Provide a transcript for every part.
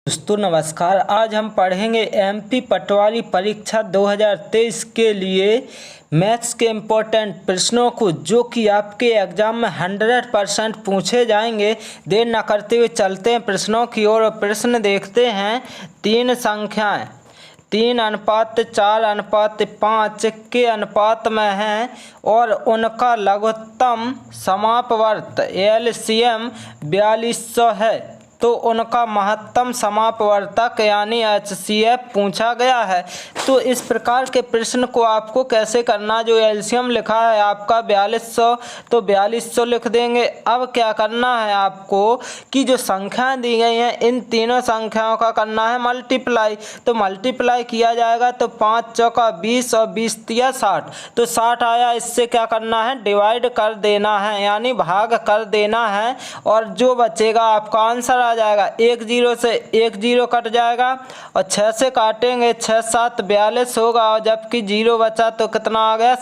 दोस्तों नमस्कार। आज हम पढ़ेंगे एमपी पटवारी परीक्षा 2023 के लिए मैथ्स के इम्पोर्टेंट प्रश्नों को, जो कि आपके एग्जाम में 100% पूछे जाएंगे। देर न करते हुए चलते हैं प्रश्नों की ओर। प्रश्न देखते हैं। तीन संख्याएं 3:4:5 के अनुपात में हैं और उनका लघुत्तम समापवर्त LCM 4200 है, तो उनका महत्तम समापवर्तक यानी HCF पूछा गया है। तो इस प्रकार के प्रश्न को आपको कैसे करना, जो एलसीएम लिखा है आपका 4200, तो 4200 लिख देंगे। अब क्या करना है आपको कि जो संख्याएं दी गई हैं इन तीनों संख्याओं का करना है मल्टीप्लाई। तो मल्टीप्लाई किया जाएगा तो 5 चौका 20 और 20 तिया 60, तो 60 आया। इससे क्या करना है, डिवाइड कर देना है यानी भाग कर देना है, और जो बचेगा आपका आंसर आ जाएगा। 1 0 से 1 0 कट जाएगा और 6 से काटेंगे 6 7 42 होगा, और जबकि 0 बचा तो कितना आ गया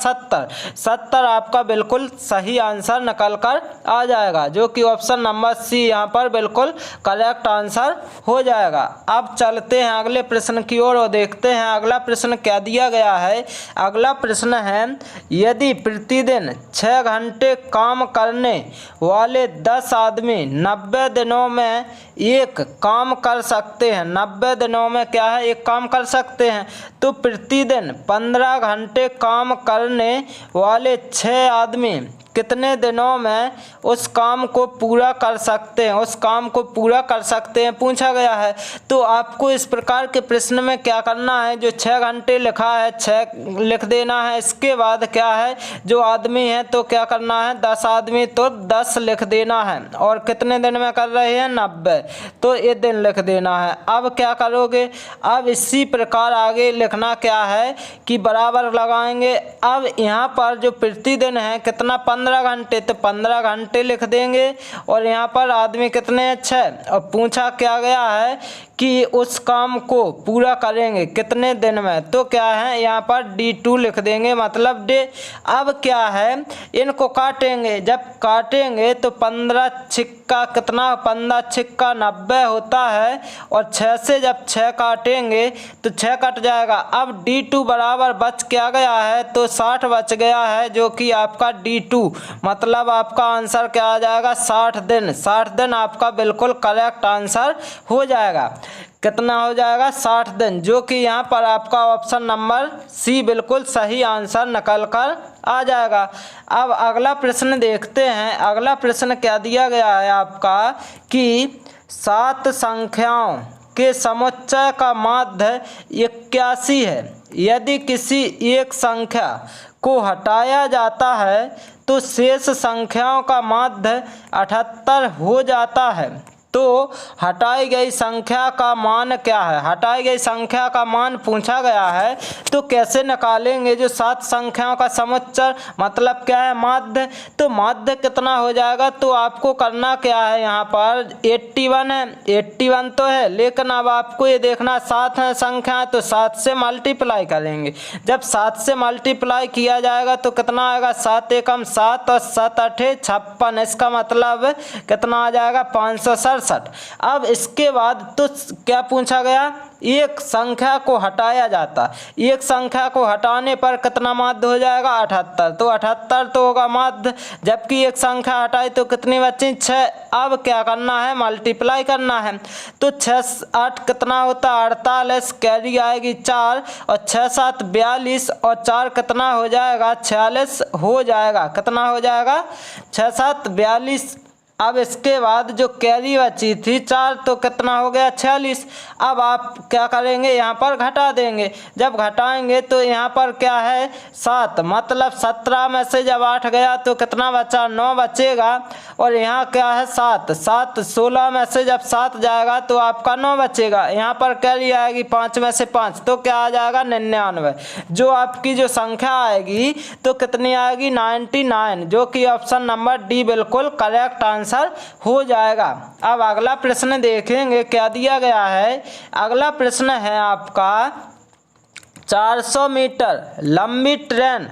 70 आपका बिल्कुल सही आंसर निकल कर आ जाएगा, जो कि ऑप्शन नंबर सी यहाँ पर बिल्कुल करेक्ट आंसर हो जाएगा। अब चलते हैं अगले प्रश्न की ओर और देखते हैं अगला प्रश्न क्या दिया गया है। अगला प्रश्न है, यदि प्रतिदिन 6 घंटे काम करने वाले 10 आदमी 90 दिनों में एक काम कर सकते हैं, 90 दिनों में क्या है एक काम कर सकते हैं, तो प्रतिदिन 15 घंटे काम करने वाले 6 आदमी कितने दिनों में उस काम को पूरा कर सकते हैं, उस काम को पूरा कर सकते हैं पूछा गया है। तो आपको इस प्रकार के प्रश्न में क्या करना है, जो 6 घंटे लिखा है 6 लिख देना है। इसके बाद क्या है, जो आदमी है तो क्या करना है 10 आदमी तो 10 लिख देना है, और कितने दिन में कर रहे हैं 90, तो ये दिन लिख देना है। अब क्या करोगे, अब इसी प्रकार आगे लिखना क्या है कि बराबर लगाएंगे। अब यहाँ पर जो प्रतिदिन है कितना 15 घंटे, तो 15 घंटे लिख देंगे, और यहाँ पर आदमी कितने हैं 6, और पूछा क्या गया है कि उस काम को पूरा करेंगे कितने दिन में, तो क्या है यहाँ पर D2 लिख देंगे, मतलब डे। अब क्या है इनको काटेंगे, जब काटेंगे तो 15 छिक्का कितना 15 छिक्का 90 होता है, और 6 से जब 6 काटेंगे तो 6 कट जाएगा। अब D2 बराबर बच क्या गया है, तो 60 बच गया है, जो कि आपका D2 मतलब आपका आंसर क्या आ जाएगा 60 दिन। 60 दिन आपका बिल्कुल करेक्ट आंसर हो जाएगा। कितना हो जाएगा 60 दिन, जो कि यहाँ पर आपका ऑप्शन नंबर सी बिल्कुल सही आंसर निकल कर आ जाएगा। अब अगला प्रश्न देखते हैं। अगला प्रश्न क्या दिया गया है आपका कि 7 संख्याओं के समुच्चय का माध्य 81 है। यदि किसी एक संख्या को हटाया जाता है तो शेष संख्याओं का माध्य 78 हो जाता है। तो हटाई गई संख्या का मान क्या है, हटाई गई संख्या का मान पूछा गया है। तो कैसे निकालेंगे, जो 7 संख्याओं का समुच्चय मतलब क्या है माध्य, तो माध्य कितना हो जाएगा, तो आपको करना क्या है, यहाँ पर 81 है, 81 तो है, लेकिन अब आपको ये देखना 7 है संख्या, तो 7 से मल्टीप्लाई करेंगे। जब 7 से मल्टीप्लाई किया जाएगा तो कितना आएगा 7 एकम 7 और 7 8 56, इसका मतलब कितना आ जाएगा 567। अब इसके बाद तो क्या पूछा गया, एक संख्या को हटाया जाता, एक संख्या को हटाने पर कितना माध्य हो जाएगा 78, तो 78 तो होगा माध्य, जबकि एक संख्या हटाई तो कितनी बची 6। अब क्या करना है मल्टीप्लाई करना है, तो 6 8 कितना होता 48, कैरी आएगी 4, और 6 7 42, और 4 कितना हो जाएगा 46 हो जाएगा। कितना हो जाएगा 6 7 42। अब इसके बाद जो कैरी बची थी 4, तो कितना हो गया 46। अब आप क्या करेंगे, यहाँ पर घटा देंगे। जब घटाएंगे तो यहाँ पर क्या है 7, मतलब 17 में से जब 8 गया तो कितना बचा 9 बचेगा, और यहाँ क्या है 7 7 16 में से जब 7 जाएगा तो आपका 9 बचेगा। यहाँ पर कैरी आएगी 5 में से 5, तो क्या आ जाएगा 99। जो आपकी जो संख्या आएगी तो कितनी आएगी 99, जो कि ऑप्शन नंबर डी बिल्कुल करेक्ट आंसर हो जाएगा। अब अगला प्रश्न देखेंगे क्या दिया गया है। अगला प्रश्न है आपका 400 मीटर लंबी ट्रेन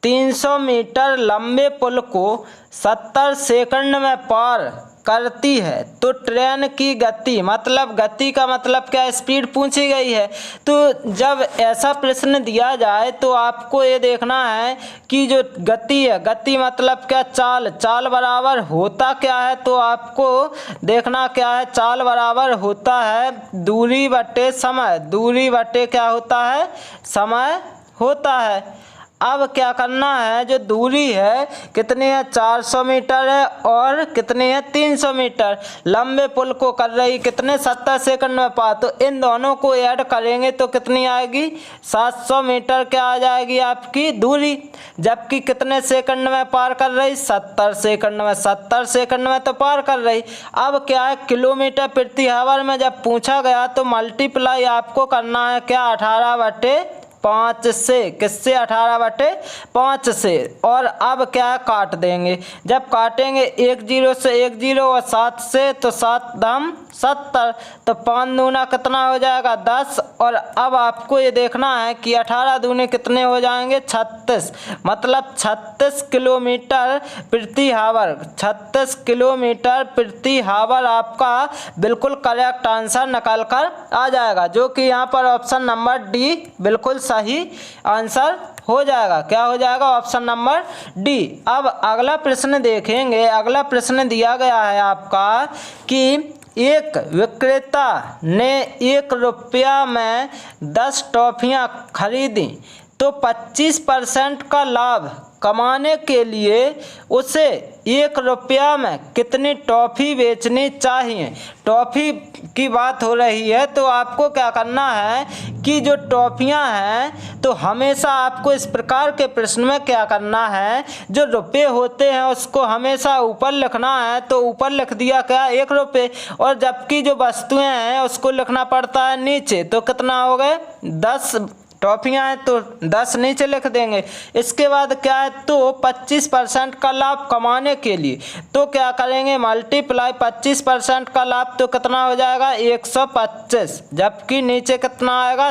300 मीटर लंबे पुल को 70 सेकंड में पार करती है। तो ट्रेन की गति, मतलब गति का मतलब क्या, स्पीड पूछी गई है। तो जब ऐसा प्रश्न दिया जाए तो आपको ये देखना है कि जो गति है, गति मतलब क्या, चाल, चाल बराबर होता क्या है, तो आपको देखना क्या है, चाल बराबर होता है दूरी बटे समय, दूरी बटे क्या होता है, समय होता है। अब क्या करना है, जो दूरी है कितनी है, 400 मीटर है और कितनी है, 300 मीटर। लंबे पुल को कर रही कितने, 70 सेकंड में पार। तो इन दोनों को ऐड करेंगे तो कितनी आएगी, 700 मीटर क्या आ जाएगी आपकी दूरी। जबकि कितने सेकंड में पार कर रही, 70 सेकंड में, 70 सेकंड में तो पार कर रही। अब क्या है, किलोमीटर प्रति आवर में जब पूछा गया तो मल्टीप्लाई आपको करना है क्या, 18/5 से, किससे, 18/5 से। और अब क्या काट देंगे, जब काटेंगे 1 0 से 1 0 और 7 से, तो 7 दाम 70, तो 5 दूना कितना हो जाएगा, 10। और अब आपको ये देखना है कि 18 दूने कितने हो जाएंगे, 36, मतलब 36 किलोमीटर प्रति आवर, 36 किलोमीटर प्रति आवर आपका बिल्कुल करेक्ट आंसर निकल कर आ जाएगा, जो कि यहाँ पर ऑप्शन नंबर डी बिल्कुल सही आंसर हो जाएगा। क्या हो जाएगा, ऑप्शन नंबर डी। अब अगला प्रश्न देखेंगे। अगला प्रश्न दिया गया है आपका कि एक विक्रेता ने 1 रुपया में 10 टॉफियाँ खरीदी, तो 25% का लाभ कमाने के लिए उसे 1 रुपया में कितनी टॉफ़ी बेचनी चाहिए। टॉफ़ी की बात हो रही है, तो आपको क्या करना है कि जो टॉफ़ियाँ हैं, तो हमेशा आपको इस प्रकार के प्रश्न में क्या करना है, जो रुपये होते हैं उसको हमेशा ऊपर लिखना है। तो ऊपर लिख दिया क्या, 1 रुपये, और जबकि जो वस्तुएं हैं उसको लिखना पड़ता है नीचे। तो कितना हो गए, 10 टॉफियाँ हैं तो 10 नीचे लिख देंगे। इसके बाद क्या है, तो 25% का लाभ कमाने के लिए तो क्या करेंगे, मल्टीप्लाई 25% का लाभ, तो कितना हो जाएगा, 125, जबकि नीचे कितना आएगा,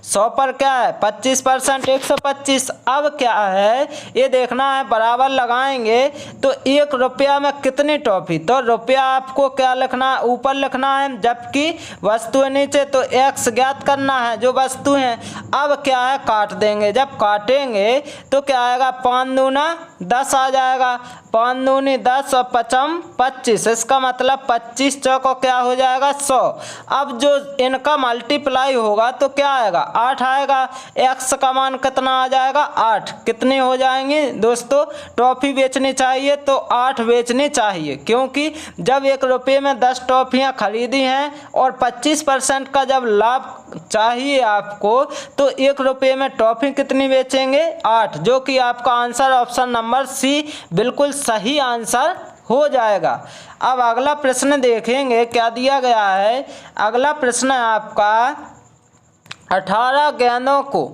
100 पर क्या है 25%, 125। अब क्या है ये देखना है, बराबर लगाएंगे तो 1 रुपया में कितनी टॉफी, तो रुपया आपको क्या लिखना है, ऊपर लिखना है, जबकि वस्तु नीचे, तो x ज्ञात करना है जो वस्तु है। अब क्या है, काट देंगे, जब काटेंगे तो क्या आएगा, 5 दूना 10 आ जाएगा, 5 दूनी 10 और 5 25, इसका मतलब 25 चौको क्या हो जाएगा, 100। अब जो इनका मल्टीप्लाई होगा तो क्या आएगा, 8 आएगा। x का मान कितना आ जाएगा, 8। कितने हो जाएंगे दोस्तों, टॉफ़ी बेचनी चाहिए तो 8 बेचनी चाहिए, क्योंकि जब 1 रुपये में 10 टॉफ़ियाँ खरीदी हैं और 25% का जब लाभ चाहिए आपको, तो 1 रुपये में टॉफ़ी कितनी बेचेंगे, 8, जो कि आपका आंसर ऑप्शन नंबर सी बिल्कुल सही आंसर हो जाएगा। अब अगला प्रश्न देखेंगे क्या दिया गया है। अगला प्रश्न है आपका, 18 गेंदों को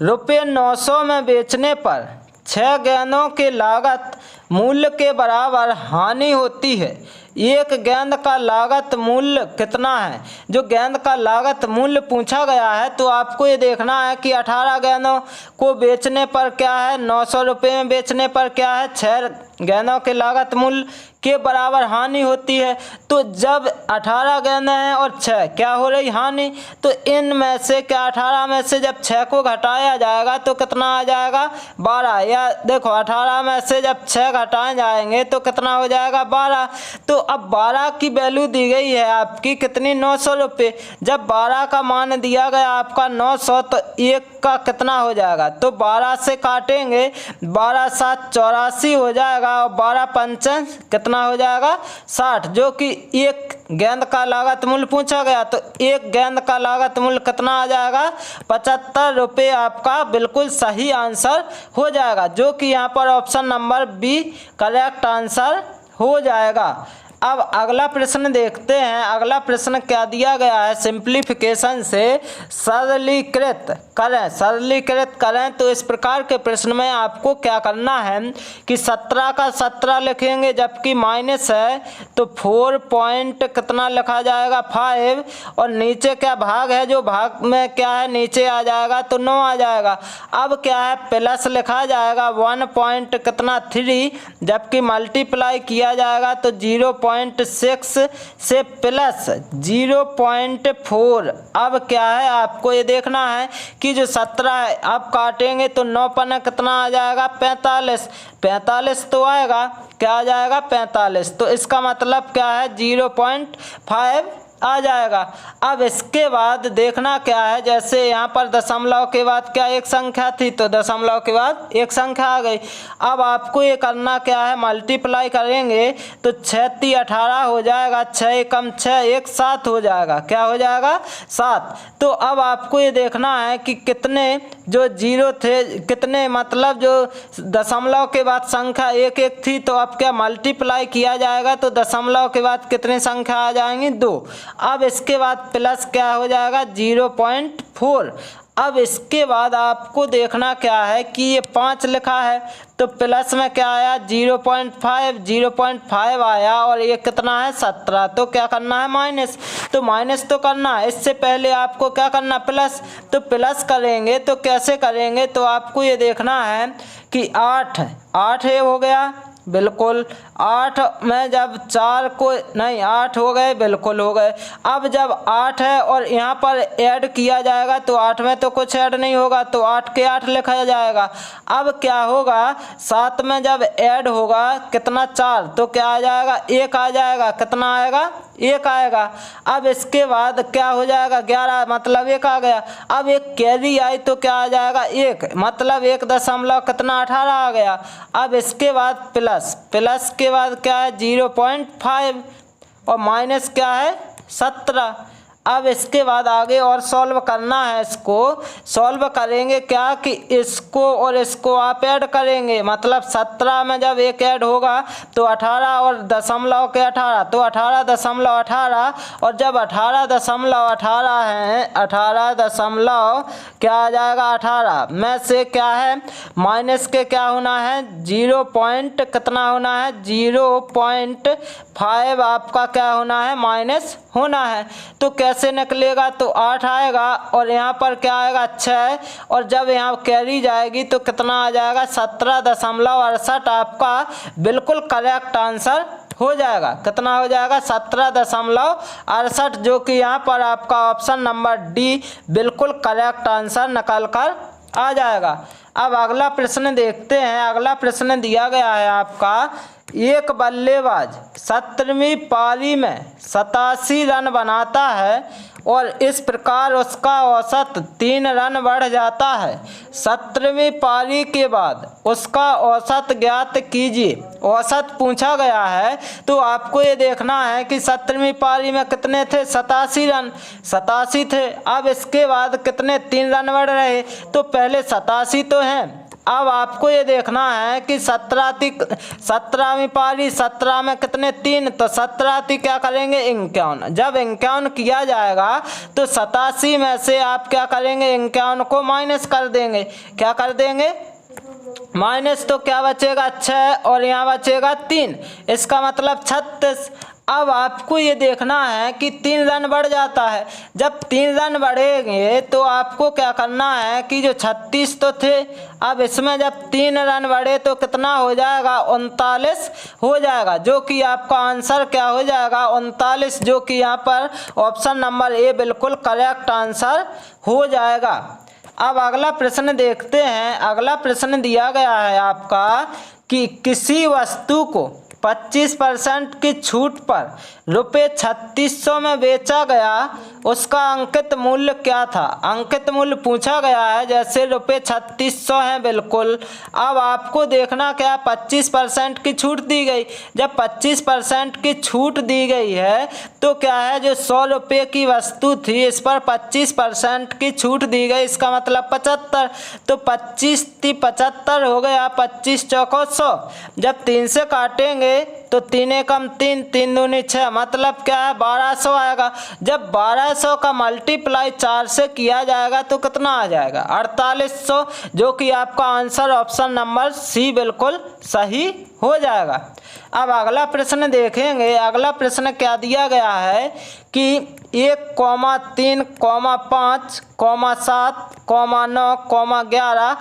₹900 में बेचने पर 6 गेंदों के लागत मूल्य के बराबर हानि होती है। एक गेंद का लागत मूल्य कितना है। जो गेंद का लागत मूल्य पूछा गया है, तो आपको ये देखना है कि 18 गेंदों को बेचने पर क्या है, 900 रुपये में बेचने पर क्या है, 6 गेंदों के लागत मूल्य के बराबर हानि होती है। तो जब 18 गेंदें हैं और 6 क्या हो रही, हानि, तो इनमें से क्या, 18 में से जब 6 को घटाया जाएगा तो कितना आ जाएगा, 12। या देखो 18 में से जब 6 घटाए जाएंगे तो कितना हो जाएगा, 12। तो अब 12 की वैल्यू दी गई है आपकी कितनी, 900 रुपये। जब 12 का मान दिया गया आपका 900, तो 1 का कितना हो जाएगा, तो 12 से काटेंगे, 12 7 84 हो जाएगा, और 12 5 कितना हो जाएगा, 60, जो कि एक गेंद का लागत मूल्य पूछा गया। तो एक गेंद का लागत मूल्य कितना आ जाएगा, 75 रुपये आपका बिल्कुल सही आंसर हो जाएगा, जो कि यहाँ पर option number B correct answer हो जाएगा। अब अगला प्रश्न देखते हैं। अगला प्रश्न क्या दिया गया है, सिंप्लीफिकेशन से सरलीकृत करें। तो इस प्रकार के प्रश्न में आपको क्या करना है कि 17 का 17 लिखेंगे, जबकि माइनस है तो 4 पॉइंट कितना लिखा जाएगा, 5, और नीचे क्या भाग है, जो भाग में क्या है नीचे आ जाएगा तो 9 आ जाएगा। अब क्या है, प्लस लिखा जाएगा 1 पॉइंट कितना 3, जबकि मल्टीप्लाई किया जाएगा तो 0.5 0.6 से प्लस 0.4। अब क्या है, आपको ये देखना है कि जो 17 है, अब काटेंगे तो 9 पन्ना कितना आ जाएगा, 45। 45 तो आएगा, क्या आ जाएगा, 45। तो इसका मतलब क्या है, 0.5 आ जाएगा। अब इसके बाद देखना क्या है, जैसे यहाँ पर दशमलव के बाद क्या एक संख्या थी, तो दशमलव के बाद एक संख्या आ गई। अब आपको ये करना क्या है, मल्टीप्लाई करेंगे तो 6 × 18 हो जाएगा, 6 कम 6 1 7 हो जाएगा, क्या हो जाएगा, 7। तो अब आपको ये देखना है कि कितने जो जीरो थे, कितने मतलब जो दशमलव के बाद संख्या एक एक थी, तो अब क्या मल्टीप्लाई किया जाएगा तो दशमलव के बाद कितनी संख्या आ जाएंगी, 2। अब इसके बाद प्लस क्या हो जाएगा, 0.4। अब इसके बाद आपको देखना क्या है कि ये 5 लिखा है, तो प्लस में क्या आया, 0.5 0.5 आया, और ये कितना है, 17। तो क्या करना है, माइनस। तो माइनस तो करना है, इससे पहले आपको क्या करना, प्लस। तो प्लस करेंगे तो कैसे करेंगे, तो आपको ये देखना है कि 8 ये हो गया, बिल्कुल 8 में जब 4 को नहीं 8 हो गए, बिल्कुल हो गए। अब जब 8 है और यहाँ पर ऐड किया जाएगा तो 8 में तो कुछ ऐड नहीं होगा, तो 8 के 8 लिखा जाएगा। अब क्या होगा, 7 में जब ऐड होगा कितना, 4, तो क्या आ जाएगा, 1 आ जाएगा, कितना आएगा, 1 आएगा। अब इसके बाद क्या हो जाएगा, 11 मतलब 1 आ गया। अब एक कैरी आई तो क्या आ जाएगा, 1 मतलब 1 दशमलव कितना, 18 आ गया। अब इसके बाद प्लस के बाद क्या है, 0.5 और माइनस क्या है, 17। अब इसके बाद आगे और सॉल्व करना है, इसको सॉल्व करेंगे क्या कि इसको और इसको आप ऐड करेंगे, मतलब 17 में जब एक ऐड होगा तो 18 और दशमलव के 18, तो 18.18, और जब 18.18 है, 18 दशमलव क्या आ जाएगा, 18 में से क्या है, माइनस के क्या होना है, 0 पॉइंट कितना होना है, 0.5 आपका क्या होना है, माइनस होना है। तो कैसे निकलेगा, तो 8 आएगा और यहाँ पर क्या आएगा, 6, और जब यहाँ कैरी जाएगी तो कितना आ जाएगा, 17.68 आपका बिल्कुल करेक्ट आंसर हो जाएगा। कितना हो जाएगा, 17.68, जो कि यहाँ पर आपका ऑप्शन नंबर डी बिल्कुल करेक्ट आंसर निकल कर आ जाएगा। अब अगला प्रश्न देखते हैं। अगला प्रश्न दिया गया है आपका, एक बल्लेबाज 17वीं पारी में 87 रन बनाता है और इस प्रकार उसका औसत 3 रन बढ़ जाता है। 17वीं पारी के बाद उसका औसत ज्ञात कीजिए। औसत पूछा गया है, तो आपको ये देखना है कि 17वीं पारी में कितने थे, 87 रन, 87 थे। अब इसके बाद कितने, 3 रन बढ़ रहे, तो पहले 87 तो हैं। अब आपको ये देखना है कि 17वीं पारी, 17 में कितने, 3, तो 17 क्या करेंगे, 51। जब 51 किया जाएगा तो 87 में से आप क्या करेंगे, 51 को माइनस कर देंगे। क्या कर देंगे, माइनस, तो क्या बचेगा, 6, और यहाँ बचेगा 3, इसका मतलब 36। अब आपको ये देखना है कि 3 रन बढ़ जाता है। जब 3 रन बढ़ेंगे तो आपको क्या करना है कि जो 36 तो थे, अब इसमें जब 3 रन बढ़े तो कितना हो जाएगा, 39 हो जाएगा, जो कि आपका आंसर क्या हो जाएगा, 39, जो कि यहाँ पर ऑप्शन नंबर ए बिल्कुल करेक्ट आंसर हो जाएगा। अब अगला प्रश्न देखते हैं। अगला प्रश्न दिया गया है आपका कि किसी वस्तु को 25% की छूट पर रुपये 3600 में बेचा गया, उसका अंकित मूल्य क्या था। अंकित मूल्य पूछा गया है, जैसे रुपये 3600 हैं बिल्कुल। अब आपको देखना क्या, 25% की छूट दी गई। जब 25% की छूट दी गई है तो क्या है, जो 100 रुपये की वस्तु थी इस पर 25% की छूट दी गई, इसका मतलब 75। तो 25 × 75 हो गया, 25 चौको 100। जब 3 से काटेंगे तो 3 एकम 3, 3 दूनी 6, मतलब क्या है, 1200 आएगा। जब 1200 का मल्टीप्लाई 4 से किया जाएगा तो कितना आ जाएगा, 4800, जो कि आपका आंसर ऑप्शन नंबर सी बिल्कुल सही हो जाएगा। अब अगला प्रश्न देखेंगे। अगला प्रश्न क्या दिया गया है कि 1,3, 5, 7, 9, 11,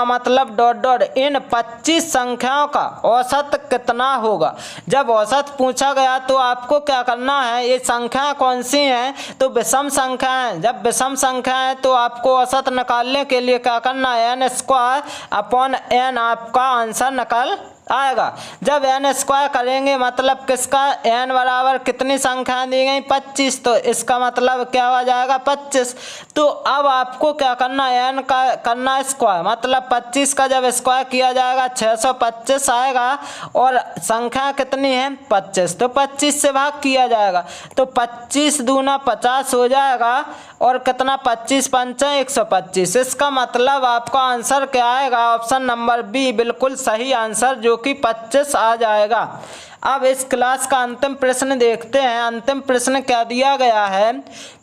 मतलब डॉट डॉट, इन 25 संख्याओं का औसत कितना होगा। जब औसत पूछा गया तो आपको क्या करना है, ये संख्याएं कौन सी हैं, तो विषम संख्या है। जब विषम संख्या है तो आपको औसत निकालने के लिए क्या करना है, n² आपका आंसर निकल आएगा। जब n² करेंगे मतलब किसका, n बराबर कितनी संख्याएं दी गई, 25, तो इसका मतलब क्या हो जाएगा 25। तो अब आपको क्या करना है, n का करना स्क्वायर, मतलब 25 का जब स्क्वायर किया जाएगा 625 आएगा, और संख्या कितनी है 25, तो 25 से भाग किया जाएगा, तो 25 दूना 50 हो जाएगा, और कितना 25 पंचा 125। इसका मतलब आपका आंसर क्या आएगा, ऑप्शन नंबर बी बिल्कुल सही आंसर, जो कि 25 आ जाएगा। अब इस क्लास का अंतिम प्रश्न देखते हैं। अंतिम प्रश्न क्या दिया गया है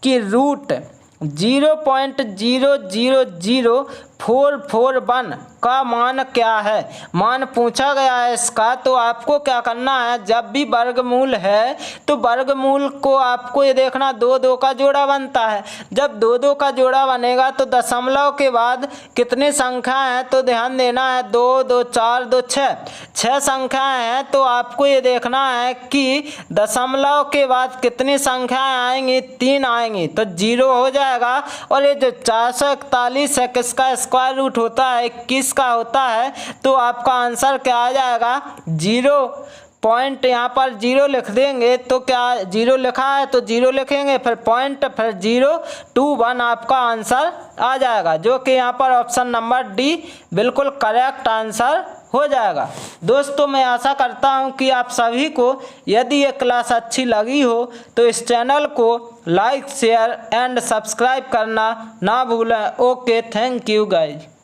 कि रूट 0.000441 का मान क्या है, मान पूछा गया है इसका। तो आपको क्या करना है, जब भी वर्गमूल है तो वर्गमूल को आपको ये देखना 2 का जोड़ा बनता है। जब 2 का जोड़ा बनेगा तो दशमलव के बाद कितनी संख्या है, तो ध्यान देना है 2, 2, 4, 2, 6 संख्याएं हैं। तो आपको ये देखना है कि दशमलव के बाद कितनी संख्याएं आएंगी, 3 आएंगी, तो 0 हो जाएगा। और ये जो 441 है किसका स्क्वायर रूट होता है, 21 का होता है, तो आपका आंसर क्या आ जाएगा 0 पॉइंट, यहाँ पर 0 लिख देंगे, तो क्या 0 लिखा है तो 0 लिखेंगे, फिर पॉइंट, फिर 021 आपका आंसर आ जाएगा, जो कि यहाँ पर ऑप्शन नंबर डी बिल्कुल करेक्ट आंसर हो जाएगा। दोस्तों मैं आशा करता हूँ कि आप सभी को यदि ये क्लास अच्छी लगी हो तो इस चैनल को लाइक, शेयर एंड सब्सक्राइब करना ना भूलें। Okay, thank you guys.